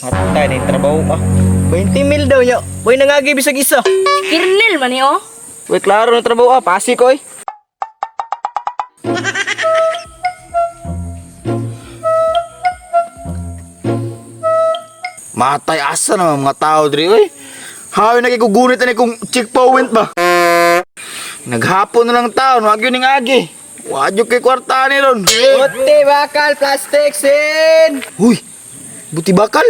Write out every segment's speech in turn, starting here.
Matay na yung trabaho ka. 20 mil daw niya. Boy, nangagi bisag isa. Kirnel man eh, oh. Boy, klaro na trabaho ka. Pasi ko eh. Matay asa na mga tao diri oy. Hawi nakikugunit ani kung checkpoint ba. Naghapon na lang taon, wag yun ning agi. Wadyo kay kwarta ni ron. Buti bakal, plastic, sin. Uy, buti bakal.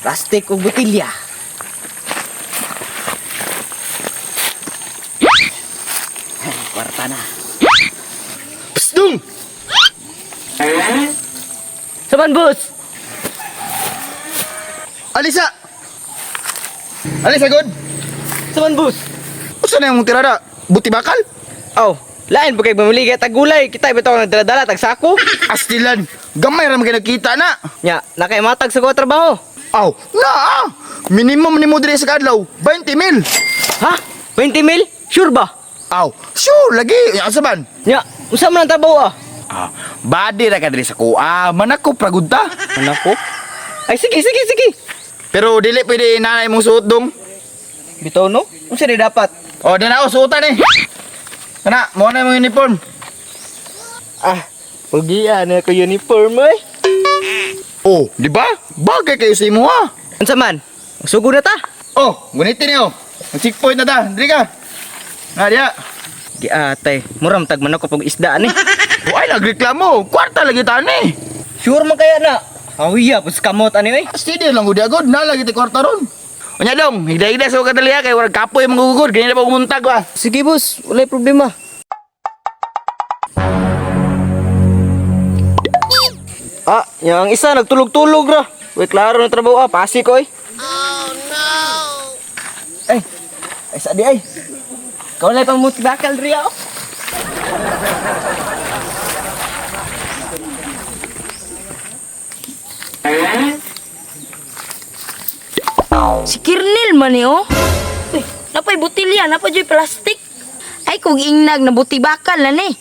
Plastic o butilya. Kwarta na. Psdung! Saman, boss. Alisa! Alisa, good? Saman, boss. Usa na yung tirada? Buti bakal? Aw, lain pa kay bumili kaya tagulay. Kita bitaw nagdala-dala tag sako. Astilan, gamay ra man kita na. Nya, nakay matag sa ko trabaho. Aw, naa! Minimum ni mo diri sa kadlaw, 20 mil. Ha? 20 mil? Sure ba? Aw, sure lagi. Asa man? Nya, usa man ang trabaho ah. Ah, badi ra ka diri sa kuha. Manako pragudta. Anak ko? Ay, sige. Pero dili pwede nanay mong suot dong. Bitaw no? Unsa di dapat? O, di na ako suotan eh. Kana, mo na yung uniform. Ah, pugian na ko uniform eh. Oh, di ba? Bagay kayo sa imo ha. Unsa man? Sugod na ta. Oh, ganitin niyo. Mag-checkpoint na ta. Diri ka. Nga diya. Giatay, muram tag man ako pag isdaan eh. Ay, nagreklamo. Kwarta lagi tani. Sure man kaya na. Hawiya, pus kamot ani eh. Steady lang gud agod. Nalagi ti kwarta ron. Unya dong, higda-higda sa kadali kay warag kapoy magugugod. Ganyan na pa umuntag ba. Sige boss, wala problema. Ah, yang isa nagtulog-tulog ra. Uy, klaro na trabaho ah, pasi ko eh. Oh no. Ay sadi ay. Kau lay pang bakal diri ako. Si Kirnel man eh, oh. Uy, napay butilya, napay joy plastic. Ay, kung ingnag na buti bakal na ni.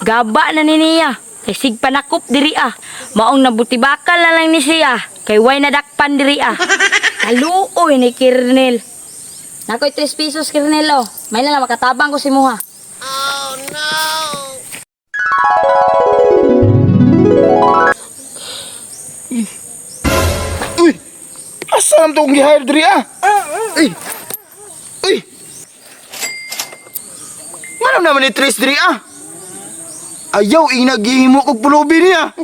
Gaba na ni niya. Kay sigpanakop diri ah. Maong nabuti bakal na lang ni siya. Kay way nadakpan diri ah. Kaluoy ni Kirnel. Nakoy 3 pesos Kirnel oh. May lang makatabang ko si Muha. Uy! Asa naman itong gihire diri ah? Uy! Uy! Manam naman ni Tris diri ah? Ayaw, inagihimo kog pulubi niya.